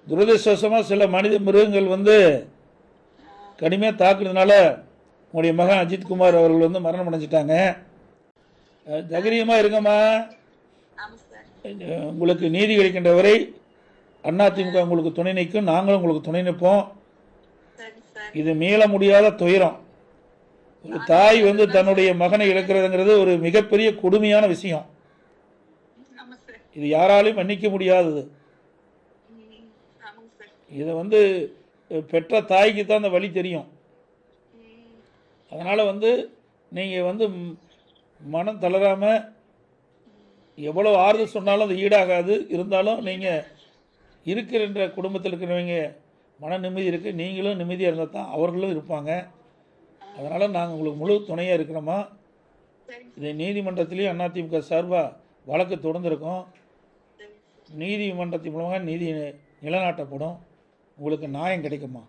துரதிருஷ்டவசமாக சில மனித மிருகங்கள் வந்து கடுமையாக தாக்குறதுனால உங்களுடைய மகன் அஜித்குமார் அவர்கள் வந்து மரணம் அடைஞ்சிட்டாங்க. தைரியமாக இருங்கம்மா. உங்களுக்கு நீதி கிடைக்கின்ற வரை அதிமுக உங்களுக்கு துணை நிற்கும், நாங்களும் உங்களுக்கு துணை நிற்போம். இது மீள முடியாத துயரம். ஒரு தாய் வந்து தன்னுடைய மகனை இழக்கிறதுங்கிறது ஒரு மிகப்பெரிய கொடுமையான விஷயம். இது யாராலையும் மன்னிக்க முடியாதது. இதை வந்து பெற்ற தாய்க்கு தான் அந்த வழி தெரியும். அதனால் வந்து நீங்கள் வந்து மனம் தளராமல் எவ்வளோ ஆறுதல் சொன்னாலும் அது ஈடாகாது. இருந்தாலும் நீங்கள் இருக்கிற குடும்பத்தில் இருக்கிறவங்க மன நிம்மதி இருக்குது, நீங்களும் நிம்மதியாக இருந்தால் தான் அவர்களும் இருப்பாங்க. அதனால் நாங்கள் உங்களுக்கு முழு துணையாக இருக்கிறோமா. இதை நீதிமன்றத்திலையும் அதிமுக சார்பாக வழக்கு தொடர்ந்துருக்கோம். நீதிமன்றத்தின் மூலமாக நீதி நிலைநாட்டப்படும். உங்களுக்கு நியாயம் கிடைக்குமா.